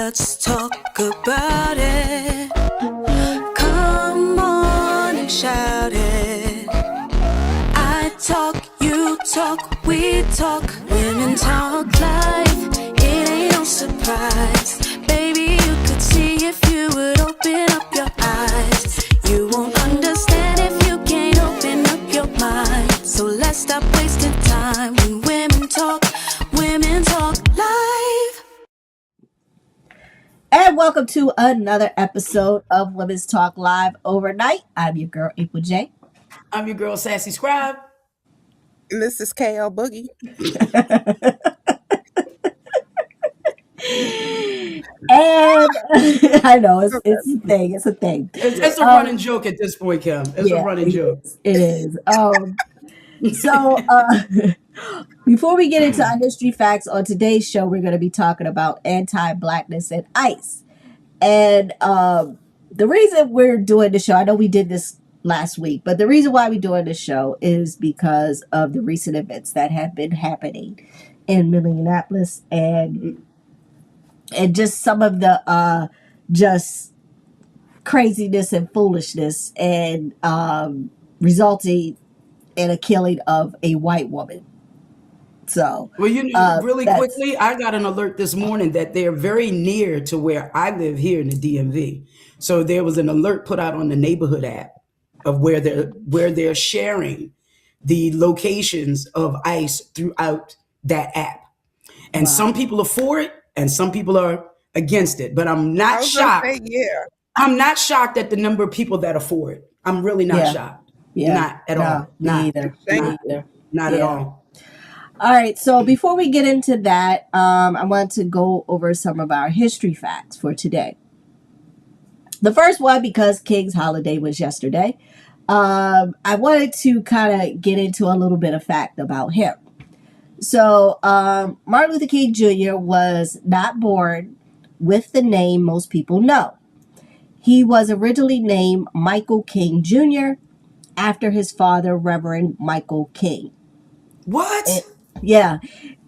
let's talk about it. Come on and shout it. I talk, you talk, we talk. Women talk life, it ain't no surprise. Baby, you could see if you would open up your eyes. You won't understand if you can't open up your mind. So let's stop wasting time when women talk live. And welcome to another episode of Women's Talk Live Overnight. I'm your girl, April J. I'm your girl, SassyScribe. And this is Elle Boogie. And I know it's a thing. It's a thing. It's a running joke at this point, Kim. It's a running joke. It is. Before we get into our history facts, on today's show, we're going to be talking about Anti-Blackness and ICE. And the reason we're doing the show, I know we did this last week, but the reason why we're doing the show is because of the recent events that have been happening in Minneapolis and just some of the just craziness and foolishness and resulting in a killing of a white woman. So, well, really quickly, I got an alert this morning that they're very near to where I live here in the DMV. So there was an alert put out on the neighborhood app of where they're sharing the locations of ICE throughout that app. And some people are for it and some people are against it. But I'm not shocked. I'm not shocked at the number of people that are for it. I'm really not shocked. Yeah. Not at all. Not either. Not at all. All right, so before we get into that, I want to go over some of our history facts for today. The first one, because King's holiday was yesterday, I wanted to kind of get into a little bit of fact about him. So Martin Luther King Jr. was not born with the name most people know. He was originally named Michael King Jr. after his father, Reverend Michael King. What? Yeah.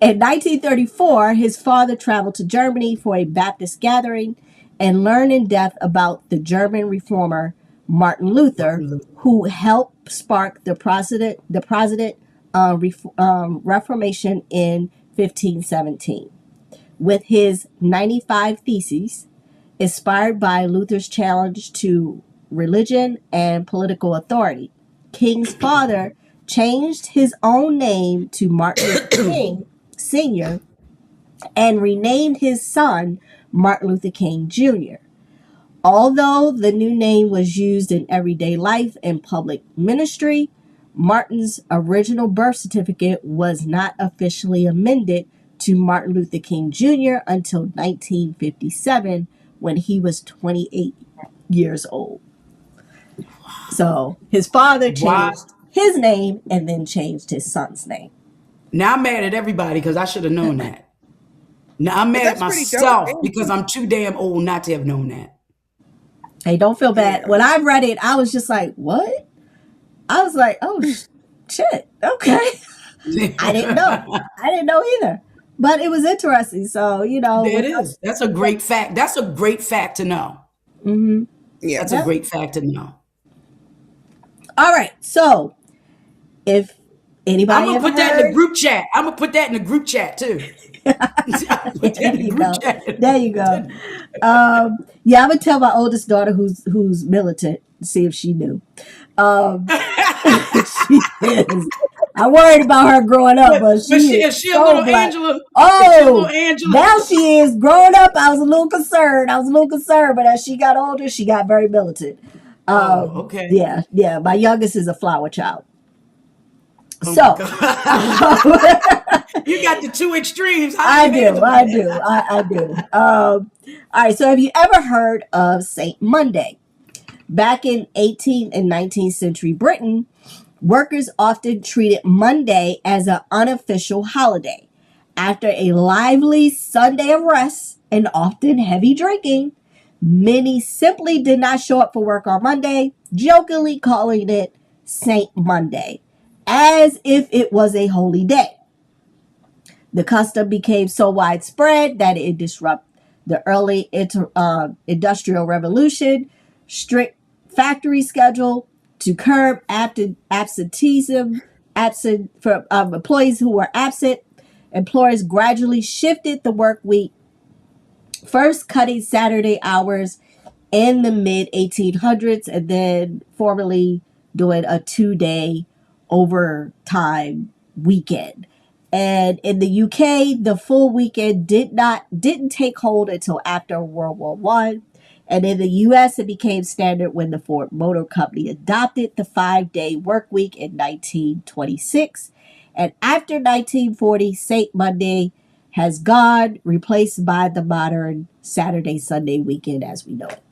In 1934, his father traveled to Germany for a Baptist gathering and learned in depth about the German reformer Martin Luther, who helped spark the Protestant Reformation in 1517. With his 95 Theses, inspired by Luther's challenge to religion and political authority, King's father changed his own name to Martin Luther King Sr. and renamed his son Martin Luther King Jr. Although the new name was used in everyday life and public ministry, Martin's original birth certificate was not officially amended to Martin Luther King Jr. until 1957 when he was 28 years old. So his father changed his name and then changed his son's name. Now I'm mad at everybody because I should have known that. Now I'm mad at myself because I'm too damn old not to have known that. Hey, don't feel bad. Yeah. When I read it, I was just like, what? I was like, oh, shit. Okay. I didn't know. I didn't know either. But it was interesting. So, It is. That's a great fact. That's a great fact to know. Mm-hmm. Yeah. That's a great fact to know. All right. So, if anybody I'm going to put that in the group chat. I'm going to put that in the group chat, too. There you go. I'm gonna tell my oldest daughter who's militant to see if she knew. She is. I worried about her growing up, but she is a little Angela. Oh, now she is. Growing up, I was a little concerned. But as she got older, she got very militant. Okay. Yeah. My youngest is a flower child. You got the two extremes. I do. All right. So have you ever heard of Saint Monday? Back in 18th and 19th century Britain, workers often treated Monday as an unofficial holiday. After a lively Sunday of rest and often heavy drinking, many simply did not show up for work on Monday, jokingly calling it Saint Monday, as if it was a holy day. The custom became so widespread that it disrupted the early industrial revolution, strict factory schedule to curb absenteeism, absent for employees who were absent. Employers gradually shifted the work week, first cutting Saturday hours in the mid 1800s and then formally doing a 2-day overtime weekend. And in the UK, the full weekend didn't take hold until after World War One. And in the US, it became standard when the Ford Motor Company adopted the 5-day work week in 1926. And after 1940, St. Monday has gone, replaced by the modern Saturday, Sunday weekend as we know it.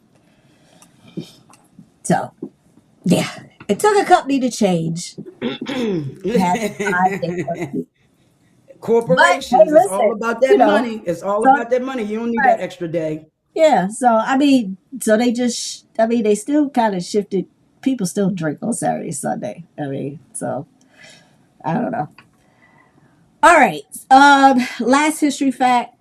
So, yeah, it took a company to change. It had a 5-day work week. Corporations, But, hey, it's all listen, about that money. It's all about that money. You don't need that extra day. Yeah, so I mean, so they just, I mean, they still kind of shifted. People still drink on Saturday, Sunday. I mean, so I don't know. All right, last history fact.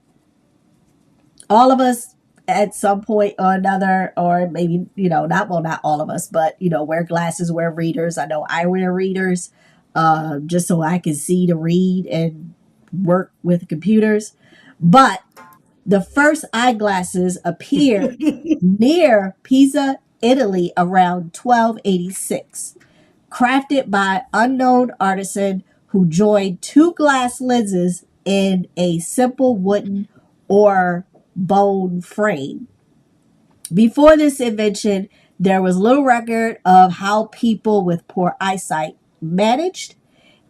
All of us at some point or another, or maybe, not all of us, but, wear glasses, wear readers. I know I wear readers just so I can see to read and work with computers. But the first eyeglasses appeared near Pisa, Italy around 1286, crafted by unknown artisan who joined two glass lenses in a simple wooden or bone frame. Before this invention, there was little record of how people with poor eyesight managed.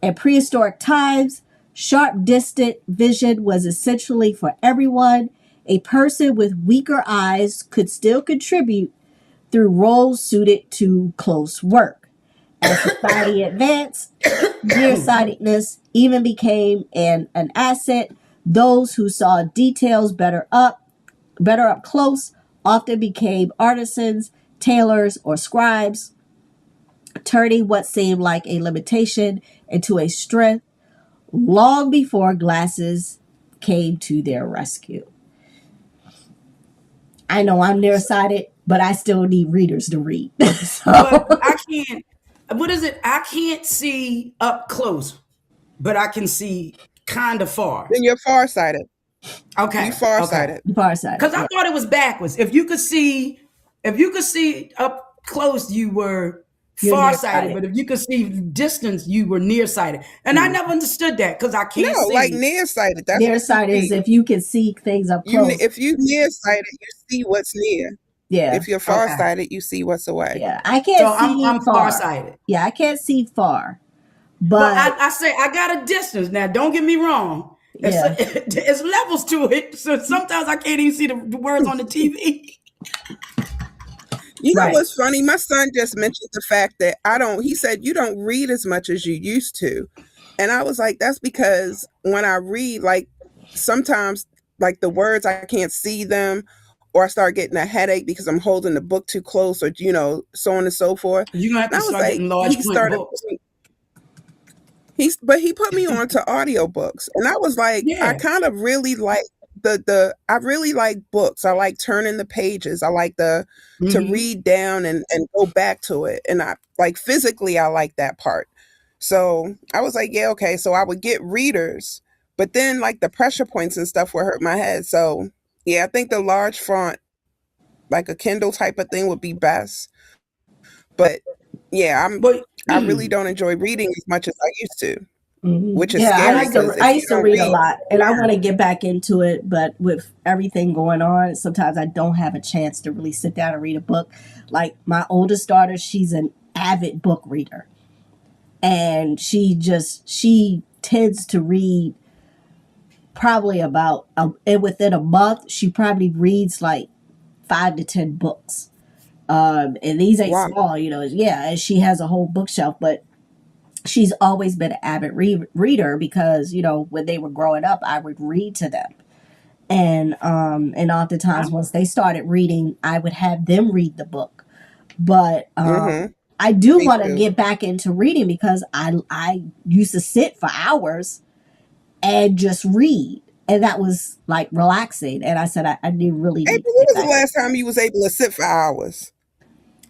In prehistoric times, sharp distant vision was essentially for everyone. A person with weaker eyes could still contribute through roles suited to close work. As society advanced, nearsightedness even became an asset. Those who saw details better up close often became artisans, tailors, or scribes, turning what seemed like a limitation into a strength long before glasses came to their rescue. I know I'm nearsighted, but I still need readers to read. But I can't, what is it? I can't see up close, but I can see kind of far. Then you're farsighted. Okay. You farsighted. Farsighted. Because I thought it was backwards. If you could see up close, you were You're farsighted, nearsighted. but if you could see distance, you were nearsighted. And I never understood that because I can't No, see. like nearsighted. That's Nearsighted is if you can see things up close. if you nearsighted, you see what's near. Yeah. If you're farsighted, you see what's away. Yeah. I can't So see I'm far. farsighted. Yeah, I can't see far. But But I say I got a distance. Now, don't get me wrong. yeah. It's levels to it. So sometimes I can't even see the words on the TV. You know Right. what's funny? My son just mentioned the fact that he said, you don't read as much as you used to. And I was like, that's because when I read, like sometimes like the words, I can't see them, or I start getting a headache because I'm holding the book too close, or, so on and so forth. You're going to have And to I was start like, getting large he print started, books. he put me on to audiobooks. And I was like, I Yeah. kind of really like I really like books. I like turning the pages. I like to Mhm. read down and go back to it. And I like physically, I like that part. So I was like, yeah, okay. So I would get readers, but then like the pressure points and stuff would hurt my head. So yeah, I think the large font, like a Kindle type of thing, would be best. But yeah, But I really don't enjoy reading as much as I used to, which is Yeah, scary because I if you used to don't read a read, lot, and I want to get back into it, but with everything going on, sometimes I don't have a chance to really sit down and read a book. Like my oldest daughter, she's an avid book reader, and she tends to read probably about and within a month, she probably reads like 5 to 10 books. And these ain't wow. small, yeah, and she has a whole bookshelf, but she's always been an avid reader because, when they were growing up, I would read to them. And oftentimes once they started reading, I would have them read the book. But I do Me want to too. get back into reading because I used to sit for hours and just read. and that was like relaxing. And I said, I need really need April, to when get was the back. last time you was able to sit for hours?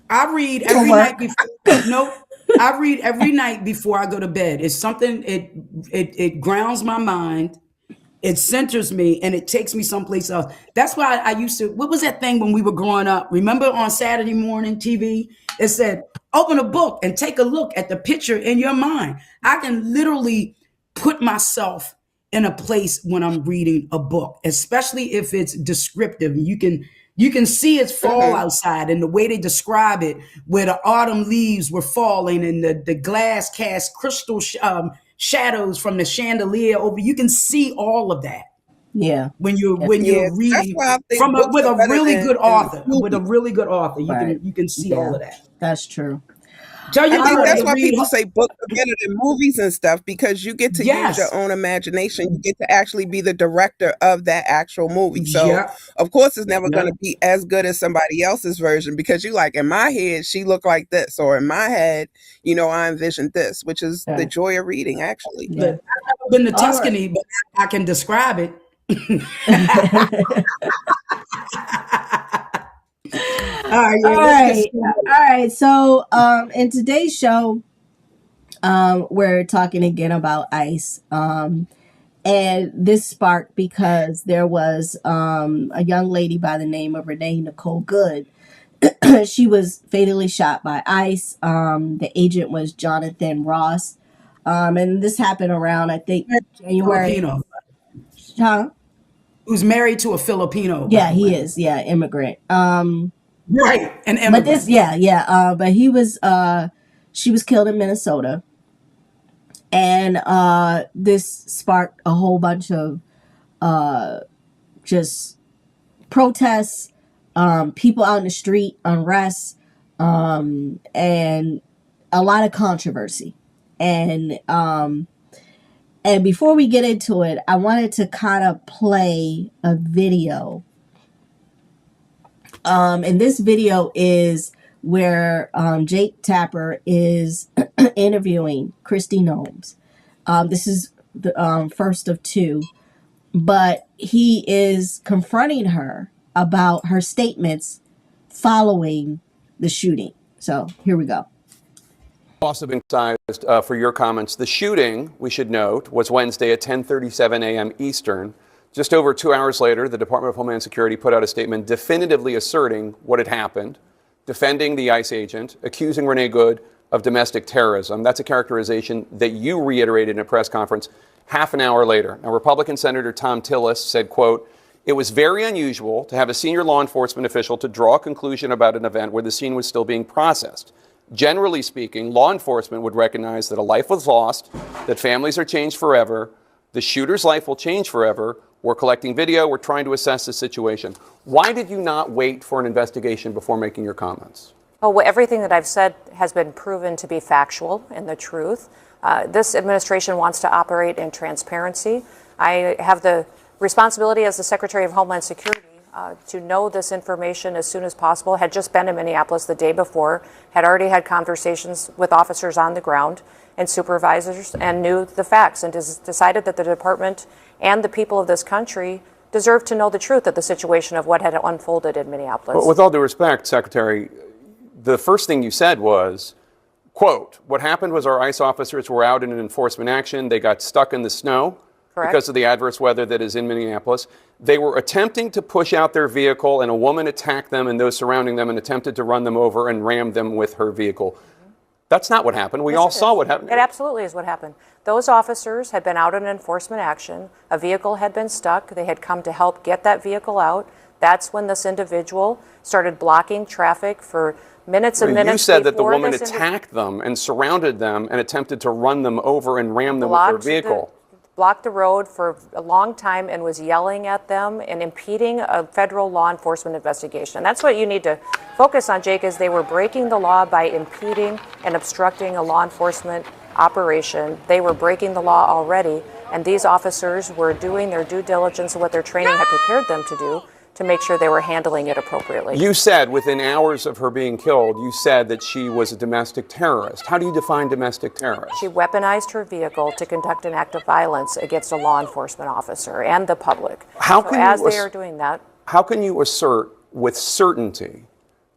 I read To every night work. before. Nope. I read every night before I go to bed. It's something. It grounds my mind. It centers me, and it takes me someplace else. That's why I used to. What was that thing when we were growing up? Remember on Saturday morning TV? It said, "Open a book and take a look at the picture in your mind." I can literally put myself in a place when I'm reading a book, especially if it's descriptive. You can see it's fall Hmm. outside, and the way they describe it, where the autumn leaves were falling, and the glass cast crystal shadows from the chandelier over. You can see all of that Yeah. when you're Yeah. when Yeah, you're that's reading why I think from books with are a better really good than author. With a movies. really good author, you Right. can see all Yeah. of that. That's true. Tell I your think All daughter that's to right. why read. people say books are better than movies and stuff because you get to use your Yes. own imagination. You get to actually be the director of that actual movie. So, Yep. of course, it's never going Yep. to be as good as somebody else's version because you like, in my head, she looked like this, or in my head, I envisioned this, which is the Okay. joy of reading, actually. But Yeah. I've never been to All right. Tuscany, but I can describe it. All right, All yeah, let's get right. started. All right. So, in today's show, we're talking again about ICE. And this sparked because there was a young lady by the name of Renee Nicole Good. She was fatally shot by ICE. The agent was Jonathan Ross. And this happened around, I think, January. Filipino, Huh? who's married to a Filipino, by Yeah, the he way. is. Yeah, immigrant. Right, an But this, immigrant. yeah, yeah. But she was killed in Minnesota. And this sparked a whole bunch of just protests, people out in the street, unrest, and a lot of controversy. And before we get into it, I wanted to kind of play a video. And this video is where Jake Tapper is interviewing Christy Gnomes. This is the first of two, but he is confronting her about her statements following the shooting. So here we go. Also been sized for your comments. The shooting, we should note, was Wednesday at 10:37 a.m. Eastern. Just over 2 hours later, the Department of Homeland Security put out a statement definitively asserting what had happened, defending the ICE agent, accusing Renee Good of domestic terrorism. That's a characterization that you reiterated in a press conference half an hour later. Now, Republican Senator Tom Tillis said, quote, "It was very unusual to have a senior law enforcement official to draw a conclusion about an event where the scene was still being processed. Generally speaking, law enforcement would recognize that a life was lost, that families are changed forever, the shooter's life will change forever. We're collecting video. We're trying to assess the situation." Why did you not wait for an investigation before making your comments? Well, everything that I've said has been proven to be factual and the truth. This administration wants to operate in transparency. I have the responsibility as the Secretary of Homeland Security to know this information as soon as possible. Had just been in Minneapolis the day before, had already had conversations with officers on the ground and supervisors, and knew the facts, and decided that the department and the people of this country deserve to know the truth of the situation of what had unfolded in Minneapolis. But with all due respect, Secretary, the first thing you said was, quote, "What happened was our ICE officers were out in an enforcement action. They got stuck in the snow." Correct. Because of the adverse weather that is in Minneapolis. They were attempting to push out their vehicle, and a woman attacked them and those surrounding them and attempted to run them over and rammed them with her vehicle. That's not what happened. We Yes, all it saw is. what happened. It absolutely is what happened. Those officers had been out in enforcement action. A vehicle had been stuck. They had come to help get that vehicle out. That's when this individual started blocking traffic for minutes and minutes. You said that the before woman this attacked them and surrounded them and attempted to run them over and ram them with her vehicle. blocked the road for a long time and was yelling at them and impeding a federal law enforcement investigation. And that's what you need to focus on, Jake, is they were breaking the law by impeding and obstructing a law enforcement operation. They were breaking the law already, and these officers were doing their due diligence and what their training had prepared them to do to make sure they were handling it appropriately. You said within hours of her being killed, you said that she was a domestic terrorist. How do you define domestic terrorist? She weaponized her vehicle to conduct an act of violence against a law enforcement officer and the public. As they are doing that, how can you assert with certainty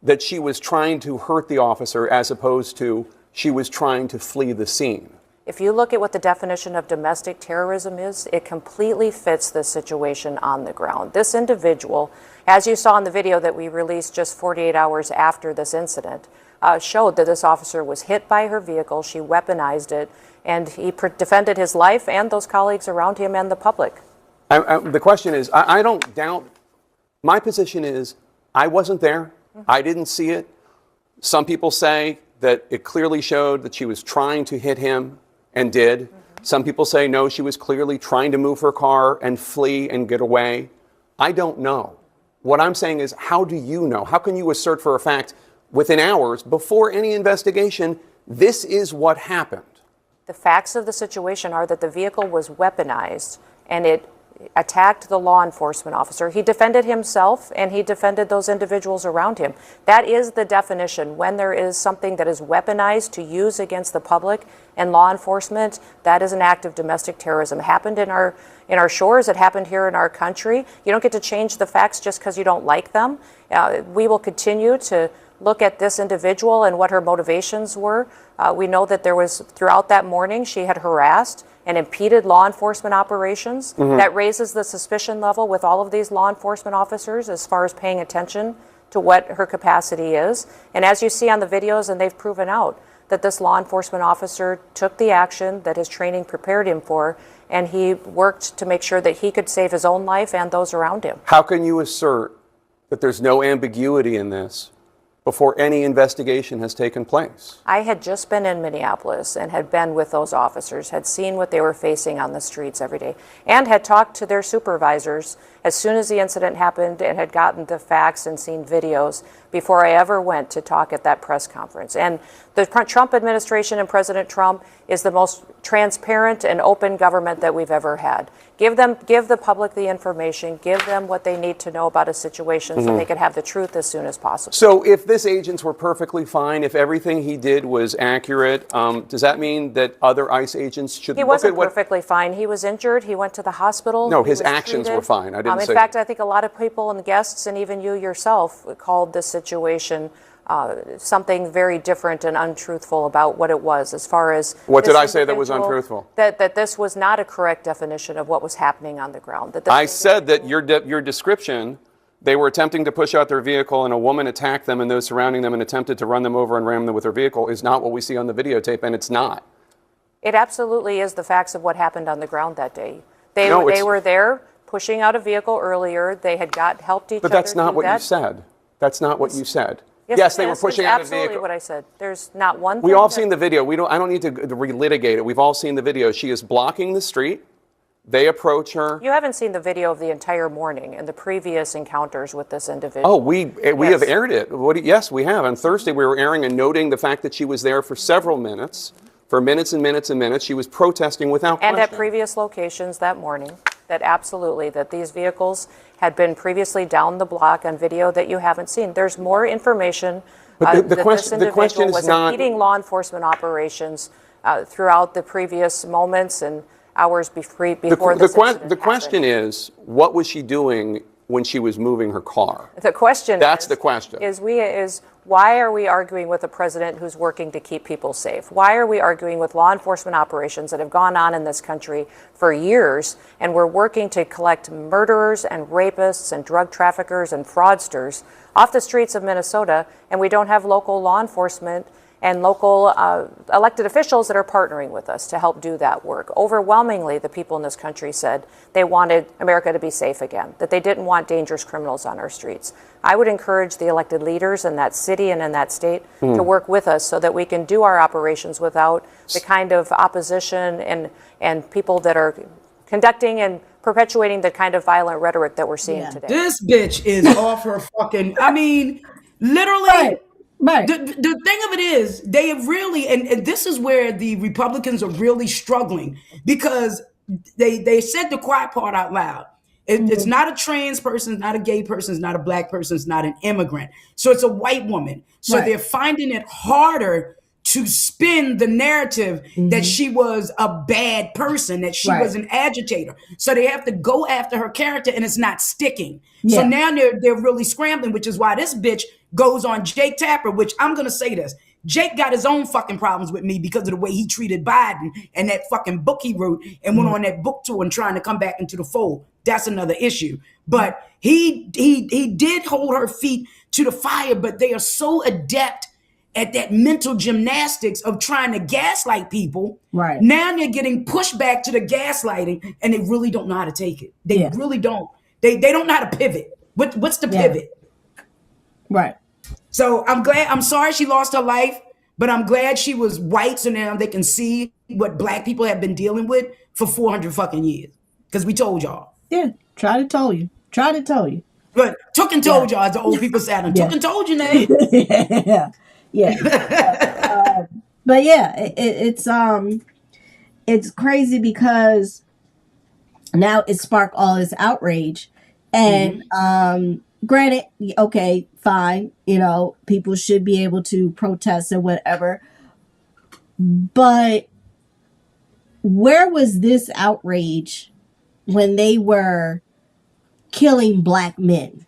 that she was trying to hurt the officer as opposed to she was trying to flee the scene? if you look at what the definition of domestic terrorism is, it completely fits the situation on the ground. This individual, as you saw in the video that we released just 48 hours after this incident, showed that this officer was hit by her vehicle, she weaponized it, and he defended his life and those colleagues around him and the public. The question is, I don't doubt, my position is, I wasn't there, I didn't see it. Some people say that it clearly showed that she was trying to hit him and did. Some people say, no, she was clearly trying to move her car and flee and get away. I don't know. What I'm saying is, how do you know? How can you assert for a fact within hours, before any investigation, this is what happened? The facts of the situation are that the vehicle was weaponized and it attacked the law enforcement officer. He defended himself and he defended those individuals around him. That is the definition. When there is something that is weaponized to use against the public and law enforcement, that is an act of domestic terrorism. It happened in our shores. It happened here in our country. You don't get to change the facts just because you don't like them. We will continue to look at this individual and what her motivations were. We know that there was, throughout that morning, she had harassed and impeded law enforcement operations. That raises the suspicion level with all of these law enforcement officers as far as paying attention to what her capacity is. And as you see on the videos, and they've proven out, that this law enforcement officer took the action that his training prepared him for, and he worked to make sure that he could save his own life and those around him. How can you assert that there's no ambiguity in this before any investigation has taken place? I had just been in Minneapolis and had been with those officers, had seen what they were facing on the streets every day, and had talked to their supervisors as soon as the incident happened and had gotten the facts and seen videos before I ever went to talk at that press conference. And the Trump administration and President Trump is the most transparent and open government that we've ever had. Give the public the information, give them what they need to know about a situation so they can have the truth as soon as possible. So if this agents were perfectly fine, if everything he did was accurate, does that mean that other ICE agents should He look wasn't at what... perfectly fine. He was injured. He went to the hospital. No, He his was actions treated. were fine. I didn't say... In fact, I think a lot of people and guests, and even you yourself, called this situation something very different and untruthful about what it was, as far as... What did I say that was untruthful? That this was not a correct definition of what was happening on the ground. I said that your description, they were attempting to push out their vehicle and a woman attacked them and those surrounding them and attempted to run them over and ram them with her vehicle, is not what we see on the videotape, and it's not. It absolutely is the facts of what happened on the ground that day. They were there pushing out a vehicle earlier. They had helped each other. But that's not what you said. That's not what you said. Yes, they were pushing out a vehicle. Absolutely what I said. There's not one thing. We all seen the video. I don't need to relitigate it. We've all seen the video. She is blocking the street. They approach her. You haven't seen the video of the entire morning and the previous encounters with this individual. Oh, we have aired it. Yes, we have. On Thursday, we were airing and noting the fact that she was there for several minutes, for minutes and minutes and minutes. She was protesting without question. And at previous locations that morning, that these vehicles had been previously down the block on video that you haven't seen. There's more information that this individual was impeding law enforcement operations throughout the previous moments and hours before this incident happened. The question is, what was she doing when she was moving her car? The question is why are we arguing with a president who's working to keep people safe? Why are we arguing with law enforcement operations that have gone on in this country for years, and we're working to collect murderers and rapists and drug traffickers and fraudsters off the streets of Minnesota, and we don't have local law enforcement and local elected officials that are partnering with us to help do that work? Overwhelmingly, the people in this country said they wanted America to be safe again, that they didn't want dangerous criminals on our streets. I would encourage the elected leaders in that city and in that state to work with us so that we can do our operations without the kind of opposition and people that are conducting and perpetuating the kind of violent rhetoric that we're seeing today. This bitch is off her fucking, I mean, literally. Right. The thing of it is, they have really, and this is where the Republicans are really struggling, because they said the quiet part out loud. It's not a trans person, it's not a gay person, it's not a black person, it's not an immigrant. So it's a white woman. So they're finding it harder to spin the narrative that she was a bad person, that she was an agitator. So they have to go after her character and it's not sticking. So now they're really scrambling, which is why this bitch goes on Jake Tapper, which I'm going to say this. Jake got his own fucking problems with me because of the way he treated Biden and that fucking book he wrote and went on that book tour and trying to come back into the fold. That's another issue. But he did hold her feet to the fire, but they are so adept at that mental gymnastics of trying to gaslight people. Right. Now they're getting pushed back to the gaslighting and they really don't know how to take it. They really don't. They don't know how to pivot. What's the pivot? Right. So I'm sorry she lost her life, but I'm glad she was white so now they can see what black people have been dealing with for 400 fucking years. Because we told y'all. Yeah. Try to tell you. But took and told y'all, as the old people said. Took and told you, Nate. But yeah, it's crazy because now it sparked all this outrage. And granted, okay, fine, people should be able to protest or whatever. But where was this outrage when they were killing black men?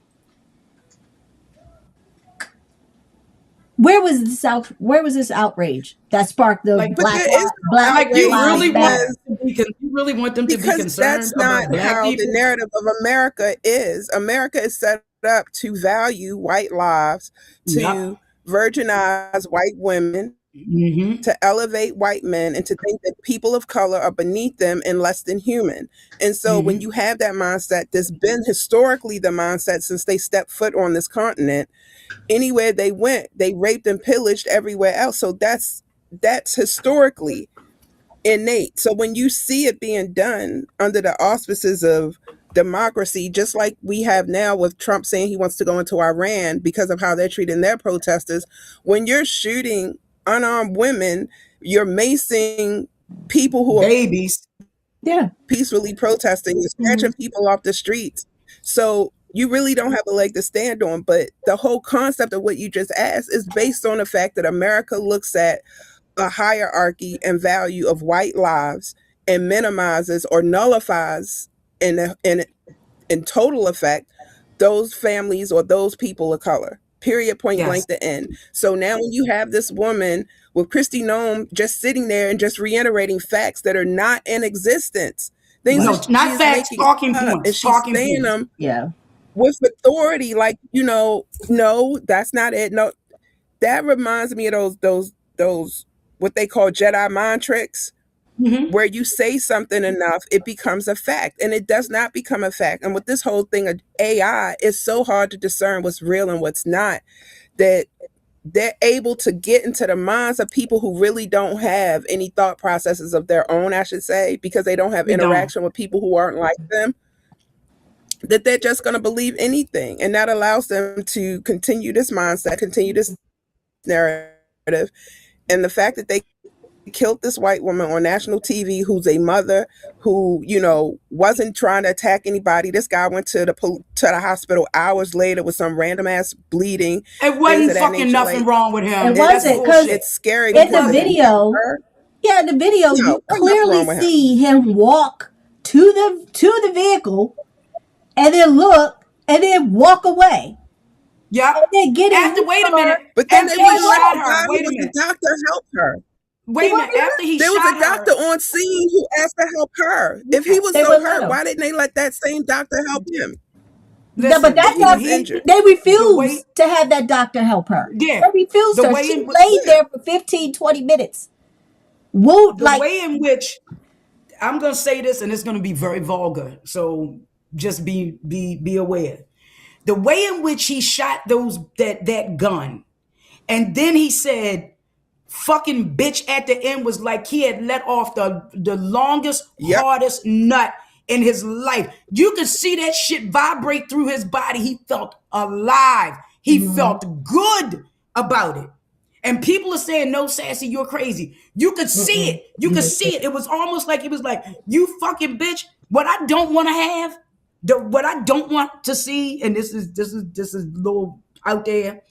Where was this outrage that sparked the black you really want them to be concerned? That's not how people? the narrative of America is. America is set up to value white lives, to virginize white women, to elevate white men, and to think that people of color are beneath them and less than human. And so when you have that mindset, that's been historically the mindset since they stepped foot on this continent. Anywhere they went, they raped and pillaged everywhere else. So that's historically innate. So when you see it being done under the auspices of democracy, just like we have now with Trump saying he wants to go into Iran because of how they're treating their protesters, when you're shooting unarmed women, you're macing people who are babies, peacefully protesting, you're snatching people off the streets. So you really don't have a leg to stand on. But the whole concept of what you just asked is based on the fact that America looks at a hierarchy and value of white lives and minimizes or nullifies in total effect those families or those people of color. Period, point blank, the end. So now when you have this woman with Kristi Noem just sitting there and just reiterating facts that are not in existence, things not facts, talking points, and she's saying them with authority, like, no, that's not it. No, that reminds me of those what they call Jedi mind tricks, where you say something enough, it becomes a fact, and it does not become a fact. And with this whole thing of AI, it's so hard to discern what's real and what's not, that they're able to get into the minds of people who really don't have any thought processes of their own, I should say, because they don't have interaction with people who aren't like them, that they're just going to believe anything. And that allows them to continue this mindset, continue this narrative. And the fact that they killed this white woman on national TV, who's a mother, who, wasn't trying to attack anybody. This guy went to the hospital hours later with some random ass bleeding. It wasn't fucking nothing wrong with him. It wasn't, because it's scary. In the video, you clearly see him walk to the vehicle and then look and then walk away. Yeah. And then get after, wait a minute. But then after he shot her, wait a the minute. doctor helped her. Wait a minute. After he there shot was a doctor on scene who asked to help her. If he was so hurt, why didn't they let that same doctor help him? Listen, but that's not injured. They refused to have that doctor help her. Yeah. They refused her. She laid there for 15, 20 minutes. The way in which, I'm going to say this, and it's going to be very vulgar, so just be aware. The way in which he shot that gun, and then he said, fucking bitch at the end, was like he had let off the longest, hardest nut in his life. You could see that shit vibrate through his body. He felt alive. He felt good about it. And people are saying, no, Sassy, you're crazy. You could see it. You could see it. It was almost like he was like, you fucking bitch, what I don't want to have, What I don't want to see, and this is a little out there.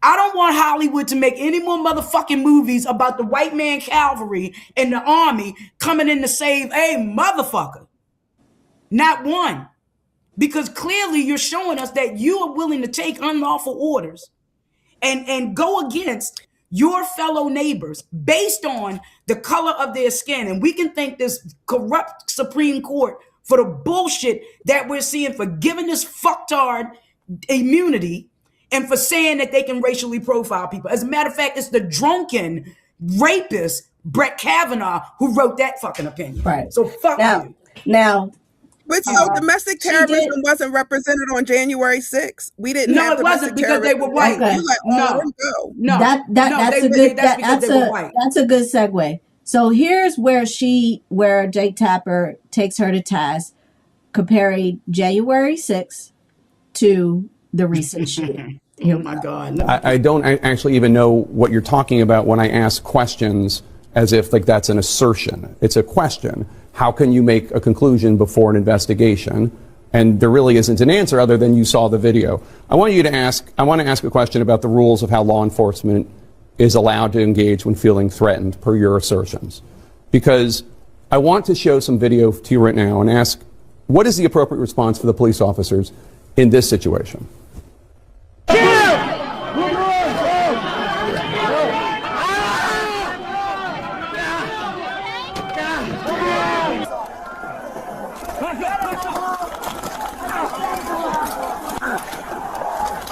I don't want Hollywood to make any more motherfucking movies about the white man cavalry and the army coming in to save a motherfucker. Not one. Because clearly you're showing us that you are willing to take unlawful orders and go against your fellow neighbors based on the color of their skin. And we can thank this corrupt Supreme Court for the bullshit that we're seeing for giving this fucktard immunity and for saying that they can racially profile people. As a matter of fact, it's the drunken rapist, Brett Kavanaugh, who wrote that fucking opinion. Right. So fuck you. Now, But so domestic terrorism wasn't represented on January 6th. We didn't have it wasn't because they were white. Okay. No. That's a good segue. So here's where Jake Tapper takes her to task, comparing January 6th to the recent shooting. Oh my God. No. I don't actually even know what you're talking about when I ask questions as if like that's an assertion. It's a question. How can you make a conclusion before an investigation? And there really isn't an answer other than you saw the video. I want to ask a question about the rules of how law enforcement is allowed to engage when feeling threatened, per your assertions. Because I want to show some video to you right now and ask, what is the appropriate response for the police officers in this situation?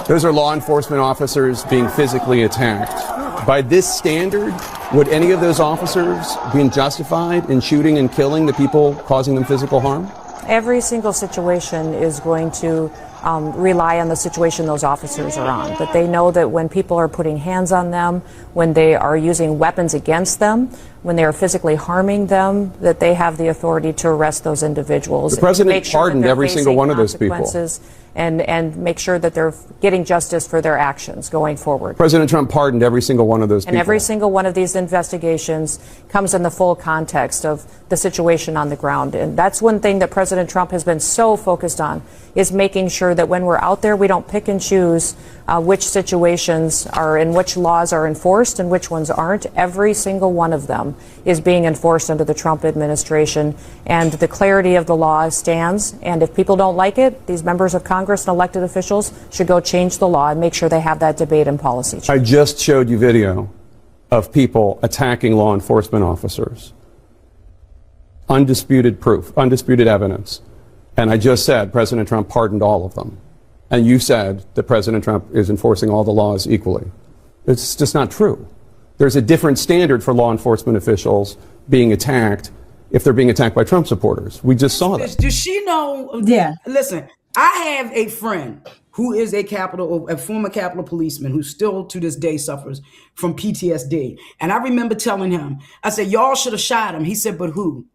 Those are law enforcement officers being physically attacked. By this standard, would any of those officers be justified in shooting and killing the people causing them physical harm? Every single situation is going to rely on the situation those officers are on. That they know that when people are putting hands on them, when they are using weapons against them, when they are physically harming them, that they have the authority to arrest those individuals. The president pardoned every single one of those people. And make sure that they're getting justice for their actions going forward. President Trump pardoned every single one of those people. And every single one of these investigations comes in the full context of the situation on the ground. And that's one thing that President Trump has been so focused on, is making sure that when we're out there, we don't pick and choose which situations are and which laws are enforced and which ones aren't. Every single one of them is being enforced under the Trump administration, and the clarity of the law stands. And if people don't like it, these members of Congress and elected officials should go change the law and make sure they have that debate and policy change. I just showed you video of people attacking law enforcement officers. Undisputed proof, undisputed evidence. And I just said President Trump pardoned all of them. And you said that President Trump is enforcing all the laws equally. It's just not true. There's a different standard for law enforcement officials being attacked if they're being attacked by Trump supporters. We just saw that. Does she know? Yeah. Listen, I have a friend who is a former Capitol policeman who still to this day suffers from PTSD. And I remember telling him, I said, y'all should have shot him. He said, but who?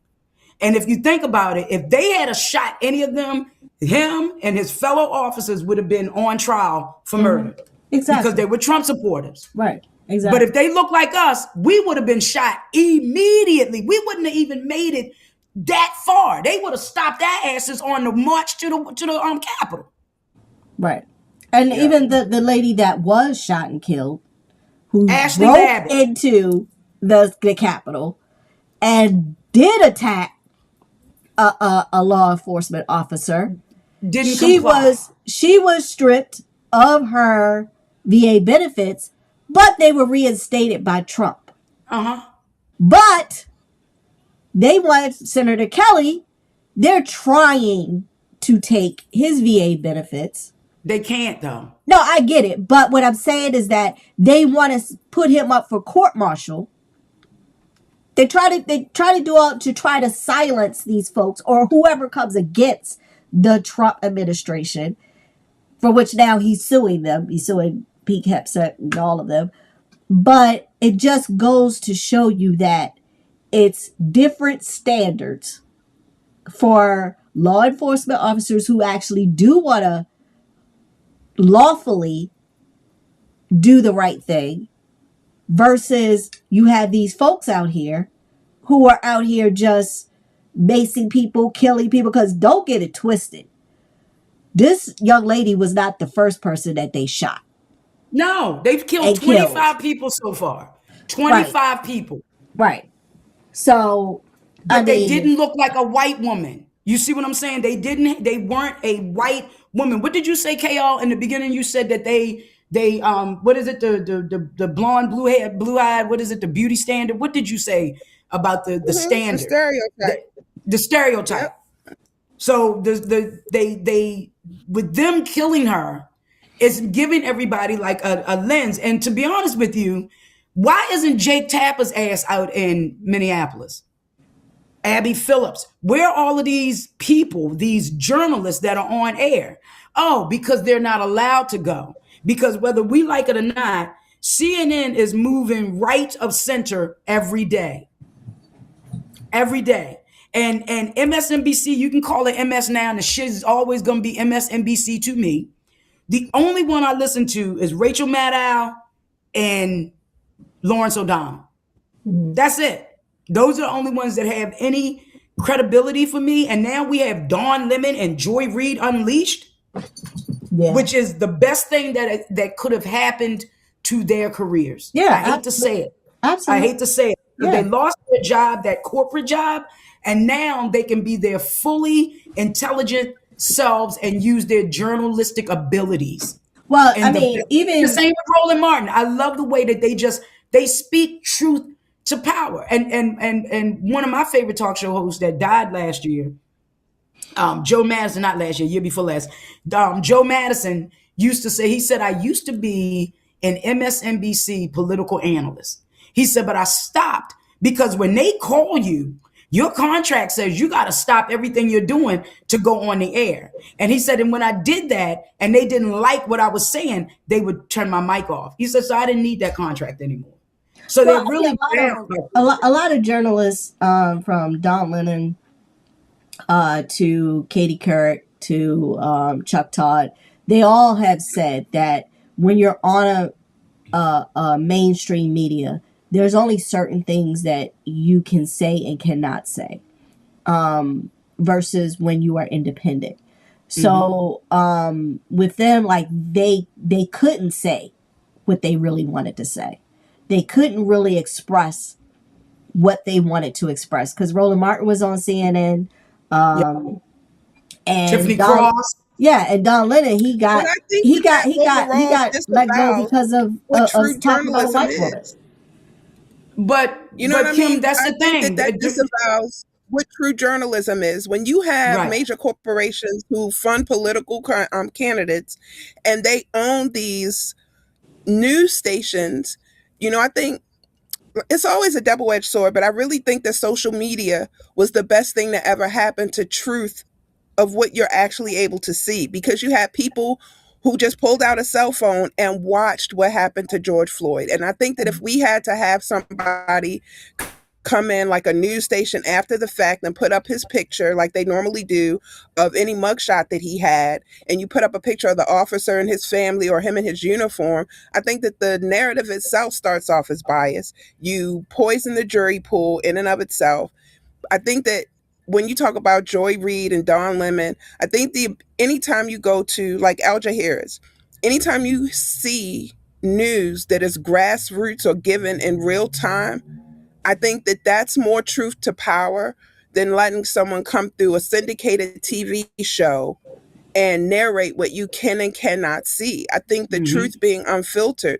And if you think about it, if they had shot any of them, him and his fellow officers would have been on trial for murder. Exactly. Because they were Trump supporters. Right. Exactly. But if they looked like us, we would have been shot immediately. We wouldn't have even made it that far. They would have stopped our asses on the march to the Capitol. Right. And even the lady that was shot and killed, who Ashley broke Babbitt. into the Capitol and did attack a law enforcement officer, she was stripped of her VA benefits, but they were reinstated by Trump. But they want Senator Kelly, they're trying to take his VA benefits. They can't, though. No, I get it. But what I'm saying is that they want to put him up for court-martial. They try to do all to try to silence these folks or whoever comes against the Trump administration, for which now he's suing them. He's suing Pete Hegseth and all of them. But it just goes to show you that it's different standards for law enforcement officers who actually do want to lawfully do the right thing versus you have these folks out here who are out here just macing people, killing people, because don't get it twisted. This young lady was not the first person that they shot No, they've killed and killed. 25 people so far. Right. 25 people. Right. So, I But they mean, didn't look like a white woman. You see what I'm saying? They weren't a white woman. What did you say, KL? In the beginning, you said that they what is it, the blonde, blue eyed, what is it, the beauty standard? What did you say about the The standard? stereotype. The stereotype. Yep. So they with them killing her, it's giving everybody like a lens. And to be honest with you, why isn't Jake Tapper's ass out in Minneapolis? Abby Phillips, where are all of these people, these journalists that are on air? Oh, because they're not allowed to go. Because whether we like it or not, CNN is moving right of center every day. Every day. And MSNBC, you can call it MS now, and the shit is always going to be MSNBC to me. The only one I listen to is Rachel Maddow and Lawrence O'Donnell. That's it. Those are the only ones that have any credibility for me. And now we have Dawn Lemon and Joy Reid Unleashed, which is the best thing that could have happened to their careers. Yeah, I hate to say it. Absolutely. I hate to say it. Yeah. They lost their job, that corporate job, and now they can be their fully intelligent selves and use their journalistic abilities. Well, I mean, even the same with Roland Martin. I love the way that they speak truth to power. And one of my favorite talk show hosts that died last year, Joe Madison, not last year before last, Joe Madison used to say, he said, I used to be an MSNBC political analyst. He said, but I stopped because when they call you, your contract says you got to stop everything you're doing to go on the air. And he said, and when I did that and they didn't like what I was saying, they would turn my mic off. He said, so I didn't need that contract anymore. So they're really a lot of journalists, from Don Lennon to Katie Couric to Chuck Todd, they all have said that when you're on a mainstream media, there's only certain things that you can say and cannot say, versus when you are independent. So with them, like they couldn't say what they really wanted to say. They couldn't really express what they wanted to express because Roland Martin was on CNN, and Tiffany Cross. Yeah, and Don Lennon, he got let go because of talking about a white woman. But you know what I mean? That's the thing. That disavows what true journalism is. When you have major corporations who fund political candidates, and they own these news stations, you know, I think it's always a double-edged sword. But I really think that social media was the best thing that ever happened to truth of what you're actually able to see, because you had people who just pulled out a cell phone and watched what happened to George Floyd. And I think that if we had to have somebody come in like a news station after the fact and put up his picture like they normally do of any mugshot that he had, and you put up a picture of the officer and his family or him in his uniform, I think that the narrative itself starts off as biased. You poison the jury pool in and of itself. I think that when you talk about Joy Reid and Don Lemon, I think anytime you go to like Al Jazeera's, anytime you see news that is grassroots or given in real time, I think that that's more truth to power than letting someone come through a syndicated TV show and narrate what you can and cannot see. I think the truth being unfiltered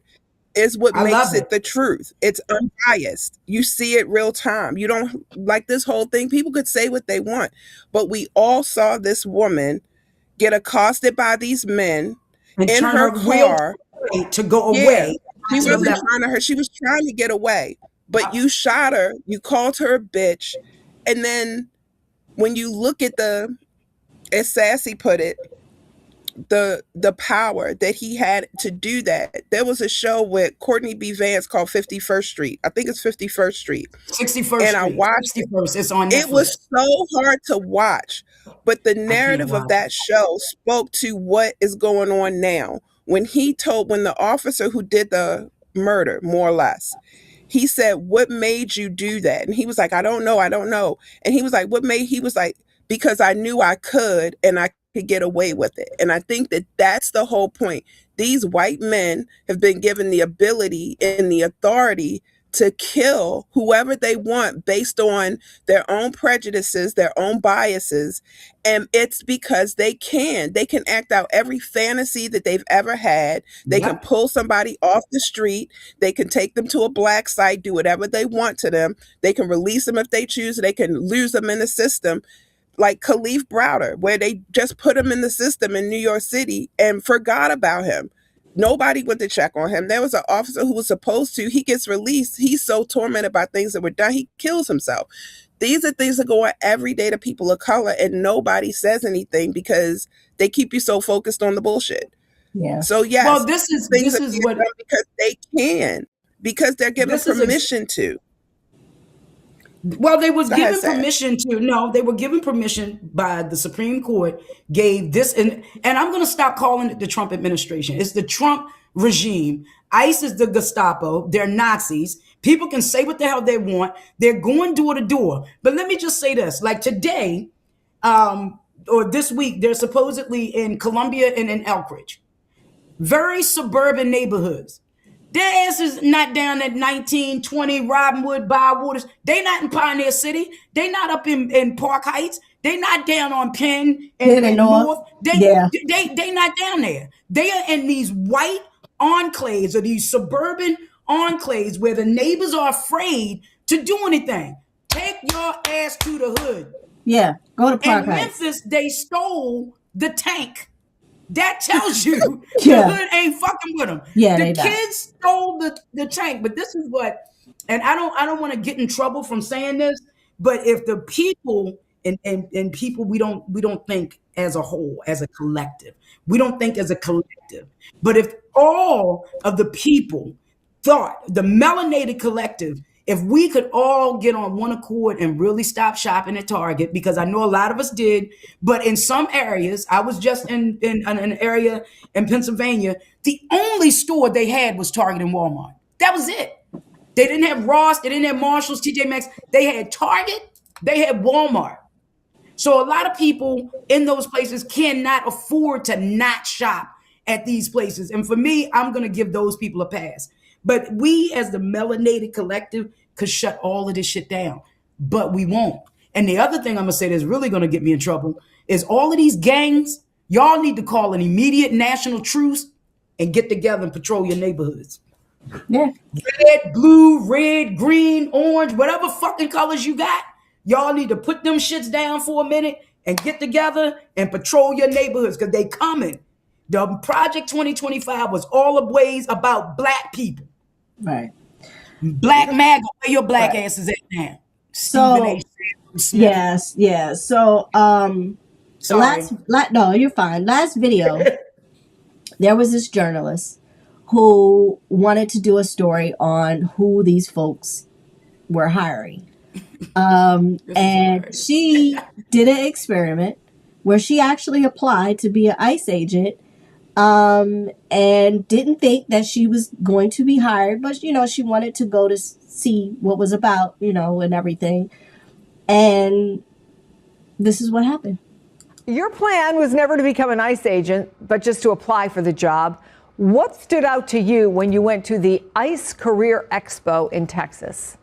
is what makes it the truth. It's unbiased. You see it real time. You don't like this whole thing. People could say what they want, but we all saw this woman get accosted by these men and in her car to go away. She wasn't trying to hurt. She was trying to get away, but you shot her. You called her a bitch. And then when you look at as Sassy put it, the power that he had to do that. There was a show with Courtney B. Vance called 51st Street. I think it's 51st Street. 61st and I watched 61st. It's on Netflix. It was so hard to watch, but the narrative of that show spoke to what is going on now. When the officer who did the murder, more or less, he said, what made you do that? And he was like, I don't know. And he was like, he was like, because I knew I could, and I could get away with it. And I think that that's the whole point. These white men have been given the ability and the authority to kill whoever they want based on their own prejudices, their own biases. And it's because they can act out every fantasy that they've ever had. They can pull somebody off the street. They can take them to a black site, do whatever they want to them. They can release them if they choose. They can lose them in the system, like Khalif Browder, where they just put him in the system in New York City and forgot about him. Nobody went to check on him. There was an officer who was supposed to. He gets released. He's so tormented by things that were done, he kills himself. These are things that go on every day to people of color, and nobody says anything because they keep you so focused on the bullshit. Yeah. So yes, Well, this is what, because they can, because they're given permission to. Well, they was given permission to. No, they were given permission by the Supreme Court. Gave this, and I'm going to stop calling it the Trump administration. It's the Trump regime. ICE is the Gestapo. They're Nazis. People can say what the hell they want. They're going door to door. But let me just say this: like today, or this week, they're supposedly in Columbia and in Elkridge, very suburban neighborhoods. Their ass is not down at 1920 Robinwood, Bywaters. They not in Pioneer City. They not up in Park Heights. They not down on Penn and North. They not down there. They are in these white enclaves or these suburban enclaves where the neighbors are afraid to do anything. Take your ass to the hood. Yeah, go to Park In Heights. Memphis, they stole the tank. That tells you the hood ain't fucking with them. Yeah, the kids stole the tank. But this is what, and I don't want to get in trouble from saying this, but if the people and people we don't think as a whole, as a collective. We don't think as a collective. But if all of the people thought, the melanated collective, if we could all get on one accord and really stop shopping at Target, because I know a lot of us did, but in some areas, I was just in an area in Pennsylvania, the only store they had was Target and Walmart. That was it. They didn't have Ross, they didn't have Marshalls, TJ Maxx. They had Target, they had Walmart. So a lot of people in those places cannot afford to not shop at these places. And for me, I'm going to give those people a pass. But we as the melanated collective could shut all of this shit down, but we won't. And the other thing I'm going to say that's really going to get me in trouble is all of these gangs, y'all need to call an immediate national truce and get together and patrol your neighborhoods. Yeah. Red, blue, red, green, orange, whatever fucking colors you got, y'all need to put them shits down for a minute and get together and patrol your neighborhoods because they coming. The Project 2025 was all ablaze about black people. Right. Black MAGA, where your black ass is at now. So, yes. So, Sorry. no, you're fine. Last video, there was this journalist who wanted to do a story on who these folks were hiring. And she did an experiment where she actually applied to be an ICE agent, and didn't think that she was going to be hired, but she wanted to go to see what was about, and everything. And this is what happened. Your plan was never to become an ICE agent, but just to apply for the job. What stood out to you when you went to the ICE Career Expo in Texas?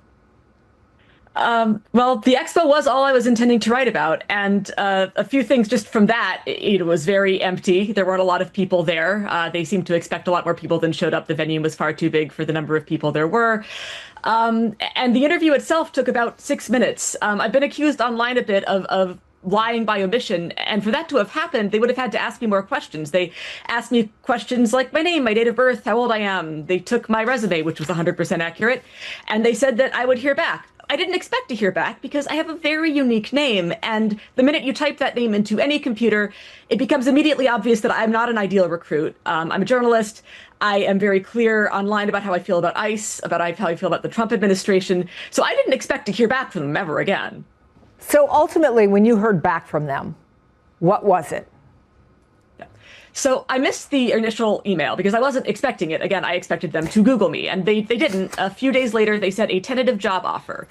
Well, the expo was all I was intending to write about. And a few things just from that, it was very empty. There weren't a lot of people there. They seemed to expect a lot more people than showed up. The venue was far too big for the number of people there were. And the interview itself took about 6 minutes. I've been accused online a bit of lying by omission. And for that to have happened, they would have had to ask me more questions. They asked me questions like my name, my date of birth, how old I am. They took my resume, which was 100% accurate. And they said that I would hear back. I didn't expect to hear back because I have a very unique name. And the minute you type that name into any computer, it becomes immediately obvious that I'm not an ideal recruit. I'm a journalist. I am very clear online about how I feel about ICE, about how I feel about the Trump administration. So I didn't expect to hear back from them ever again. So ultimately, when you heard back from them, what was it? So I missed the initial email because I wasn't expecting it. Again, I expected them to Google me, and they didn't. A few days later, they said a tentative job offer.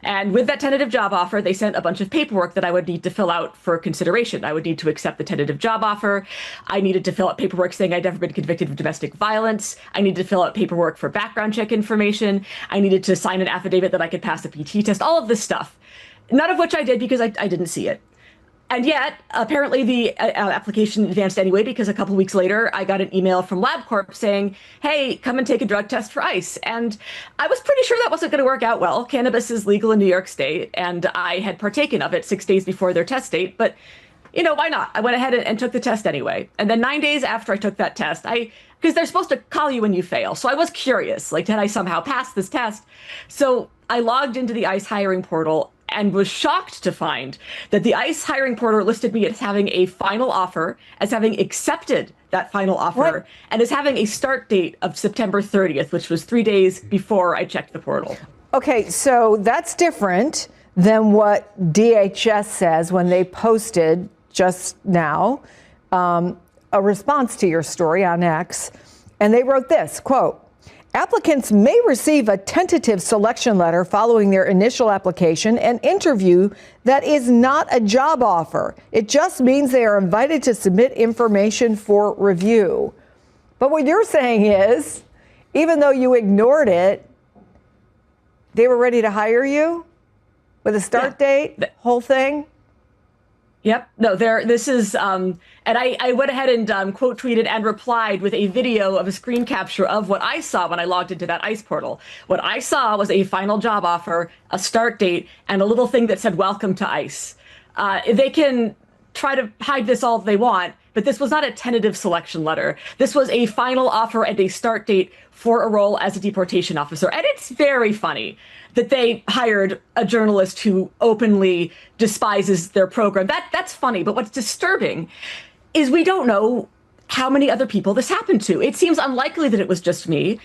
And with that tentative job offer, they sent a bunch of paperwork that I would need to fill out for consideration. I would need to accept the tentative job offer. I needed to fill out paperwork saying I'd never been convicted of domestic violence. I needed to fill out paperwork for background check information. I needed to sign an affidavit that I could pass the PT test, all of this stuff. None of which I did because I didn't see it. And yet, apparently the application advanced anyway, because a couple weeks later, I got an email from LabCorp saying, hey, come and take a drug test for ICE. And I was pretty sure that wasn't going to work out well. Cannabis is legal in New York State, and I had partaken of it 6 days before their test date. But, why not? I went ahead and took the test anyway. And then 9 days after I took that test, because they're supposed to call you when you fail. So I was curious, did I somehow pass this test? So I logged into the ICE hiring portal and was shocked to find that the ICE hiring portal listed me as having a final offer, as having accepted that final offer, and as having a start date of September 30th, which was 3 days before I checked the portal. Okay, so that's different than what DHS says when they posted just now a response to your story on X. And they wrote this, quote, applicants may receive a tentative selection letter following their initial application and interview that is not a job offer. It just means they are invited to submit information for review. But what you're saying is, even though you ignored it, they were ready to hire you with a start date, whole thing? Yep. No, this is, and I went ahead and quote tweeted and replied with a video of a screen capture of what I saw when I logged into that ICE portal. What I saw was a final job offer, a start date, and a little thing that said, welcome to ICE. They can try to hide this all they want, but this was not a tentative selection letter. This was a final offer and a start date for a role as a deportation officer. And it's very funny that they hired a journalist who openly despises their program. That's funny, but what's disturbing is we don't know how many other people this happened to. It seems unlikely that it was just me.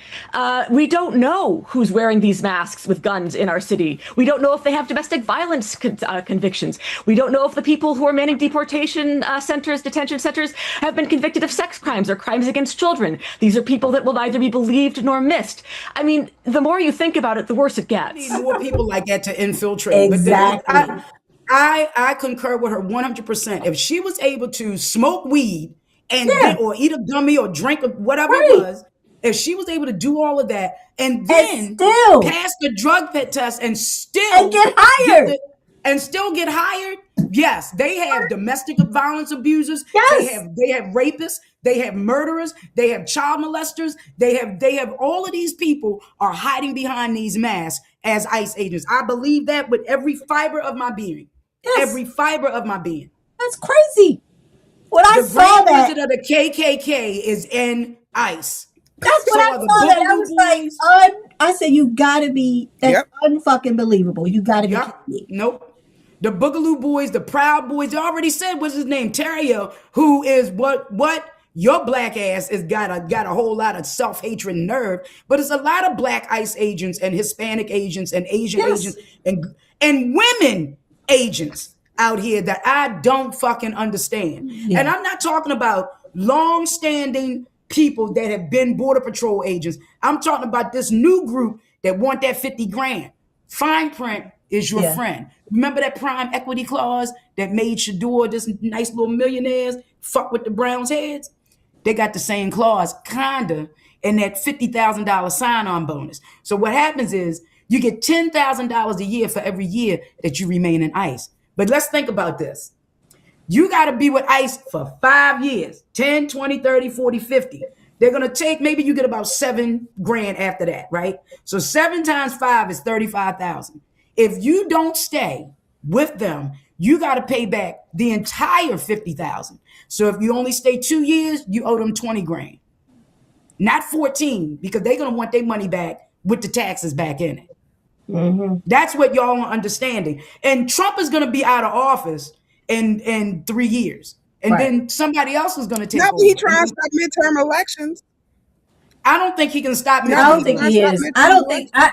We don't know who's wearing these masks with guns in our city. We don't know if they have domestic violence convictions. We don't know if the people who are manning deportation centers, detention centers, have been convicted of sex crimes or crimes against children. These are people that will neither be believed nor missed. I mean, the more you think about it, the worse it gets. We need more people like that to infiltrate. Exactly. But I concur with her 100%. If she was able to smoke weed and or eat a gummy or drink whatever it was, if she was able to do all of that and then still pass the drug test and still get hired get hired, yes, they have domestic violence abusers, yes, they have rapists, they have murderers, they have child molesters, they have all of these people are hiding behind these masks as ICE agents. I believe that with every fiber of my being. Yes. Every fiber of my being. That's crazy. When I saw Grand that, Wizard of the KKK is in ICE. That's what I saw that. I was like, I said, you gotta be, that's unfucking believable. You gotta be kidding me. Nope. The Boogaloo Boys, the Proud Boys, they already said what's his name, Terrio, who is what your black ass has got a whole lot of self-hatred and nerve, but it's a lot of black ICE agents and Hispanic agents and Asian agents and women agents out here that I don't fucking understand. And I'm not talking about long-standing people that have been Border Patrol agents. I'm talking about this new group that want that 50 grand. Fine print is your friend. Remember that prime equity clause that made Shador, this nice little millionaires, fuck with the Browns' heads? They got the same clause, kinda, in that $50,000 sign-on bonus. So what happens is you get $10,000 a year for every year that you remain in ICE. But let's think about this. You got to be with ICE for 5 years, 10, 20, 30, 40, 50. They're going to take, maybe you get about 7 grand after that, right? So 7 times 5 is 35,000. If you don't stay with them, you got to pay back the entire 50,000. So if you only stay 2 years, you owe them 20 grand, not 14, because they're going to want their money back with the taxes back in it. Mm-hmm. That's what y'all are understanding. And Trump is going to be out of office in 3 years. And then somebody else is going to take over. He trying to stop midterm elections. I don't think he can stop midterm. I don't think he is.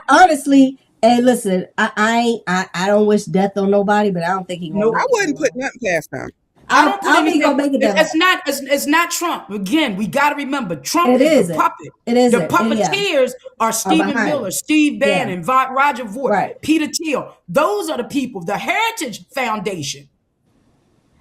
Honestly, hey, listen, I don't wish death on nobody, but I don't think he will. I wouldn't put nothing past him. I don't put I'm anything. gonna make it that It's not Trump. Again, we got to remember Trump It is isn't. the puppet. It isn't. The puppeteers are Stephen behind Miller, it. Steve Yeah. Bannon, Roger Vort, Right. Peter Thiel. Those are the people. The Heritage Foundation.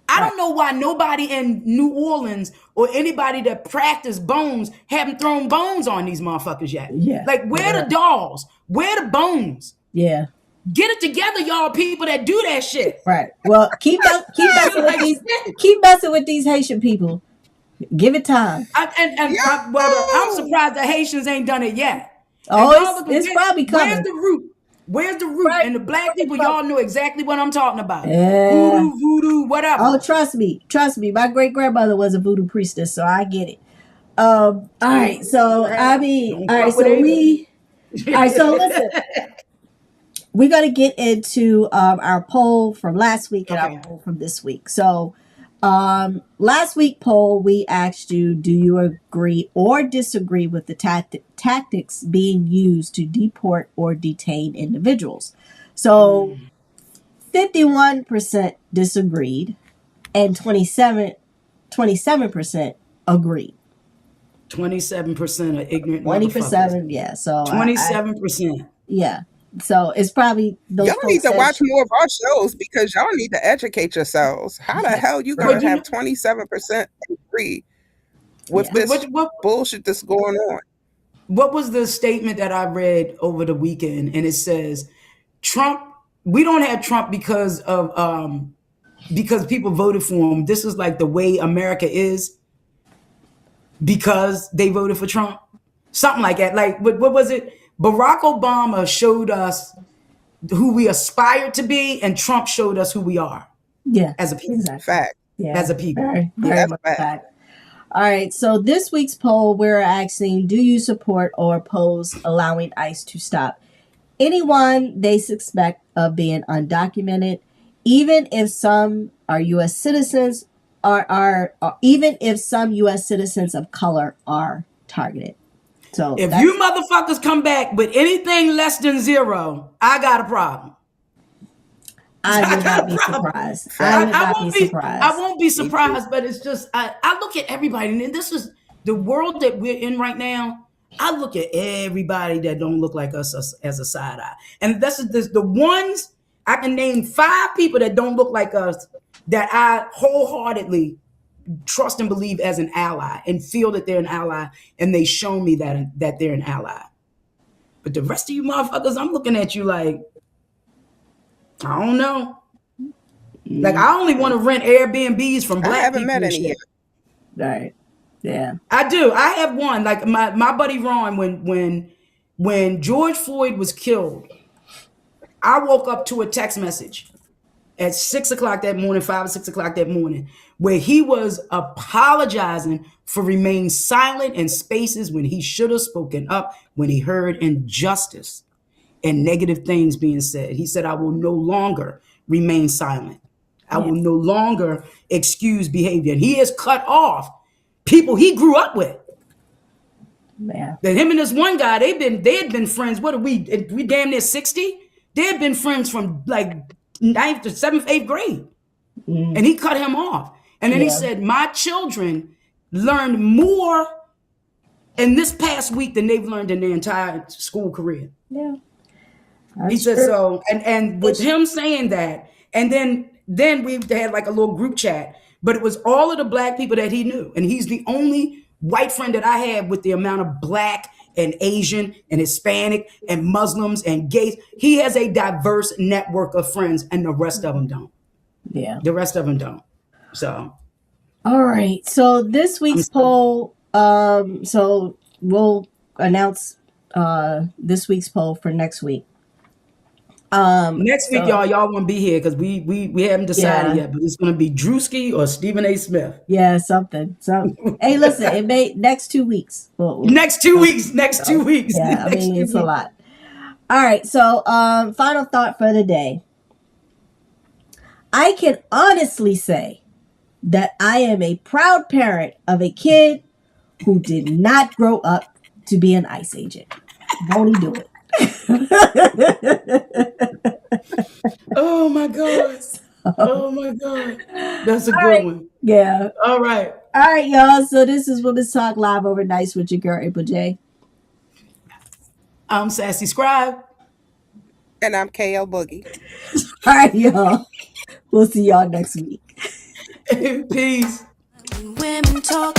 I don't know why nobody in New Orleans or anybody that practiced bones haven't thrown bones on these motherfuckers yet. Yeah. Like, where the dolls? Where the bones? Yeah. Get it together, y'all people that do that shit. Right. Well, keep messing with these. Keep messing with these Haitian people. Give it time. I'm surprised the Haitians ain't done it yet. Oh, it's probably coming. Where's the root? Where's the root? Right. And the black people, y'all know exactly what I'm talking about. Yeah. Voodoo, whatever. Oh, trust me. My great grandmother was a voodoo priestess, so I get it. All right. So I mean, all right. So listen. We're gonna get into our poll from last week and our poll from this week. So, last week poll we asked you: do you agree or disagree with the tactics being used to deport or detain individuals? So, 51% disagreed, and 27% agreed. 27% are ignorant. 20%, yeah. So 27%. Yeah. So it's probably those. Y'all need to watch more of our shows because y'all need to educate yourselves. How the hell you gonna have 27% agree with this bullshit that's going on? What was the statement that I read over the weekend? And it says, Trump. We don't have Trump because people voted for him. This is like the way America is because they voted for Trump. Something like that. Like what was it? Barack Obama showed us who we aspire to be, and Trump showed us who we are. Yeah, as a people. Exactly. Fact. Yeah, as a people. Very much fact. All right. So this week's poll, we're asking: do you support or oppose allowing ICE to stop anyone they suspect of being undocumented, even if some are U.S. citizens, even if some U.S. citizens of color are targeted? So if you motherfuckers come back with anything less than 0, I got a problem. I would not be surprised. I won't be surprised, but it's just I look at everybody, and this is the world that we're in right now. I look at everybody that don't look like us as a side eye, and this is the ones I can name 5 people that don't look like us that I wholeheartedly trust and believe as an ally and feel that they're an ally, and they show me that they're an ally. But the rest of you motherfuckers, I'm looking at you like, I don't know. Like, I only want to rent Airbnbs from black people. I haven't met any yet. Right. Yeah. I do. I have one. Like my buddy Ron, when George Floyd was killed, I woke up to a text message at 6 o'clock that morning, 5 or 6 o'clock that morning, where he was apologizing for remaining silent in spaces when he should have spoken up when he heard injustice and negative things being said. He said, I will no longer remain silent. I will no longer excuse behavior. And he has cut off people he grew up with. Man. That him and this one guy, they had been friends. What are we damn near 60? They had been friends from like 9th to 7th, 8th grade. And he cut him off. And then he said, my children learned more in this past week than they've learned in their entire school career. Yeah. He said so. And with him saying that, and then we had like a little group chat, but it was all of the black people that he knew. And he's the only white friend that I have with the amount of black and Asian and Hispanic and Muslims and gays. He has a diverse network of friends, and the rest of them don't. Yeah. The rest of them don't. So. All right. So this week's poll, so we'll announce this week's poll for next week. Next week, y'all won't be here because we haven't decided yet, but it's going to be Drewski or Stephen A. Smith. Yeah, something. Hey, listen, it may next 2 weeks. Next 2 weeks. Yeah, I mean, it's a lot. All right. So, final thought for the day. I can honestly say that I am a proud parent of a kid who did not grow up to be an ICE agent. Won't he do it? Oh my God. Oh my God. That's a All good right. one. Yeah. All right. All right, y'all. So this is Women's Talk Live over nights with your girl, April J. I'm Sassy Scribe. And I'm KL Boogie. All right, y'all. We'll see y'all next week. Peace. Women talk.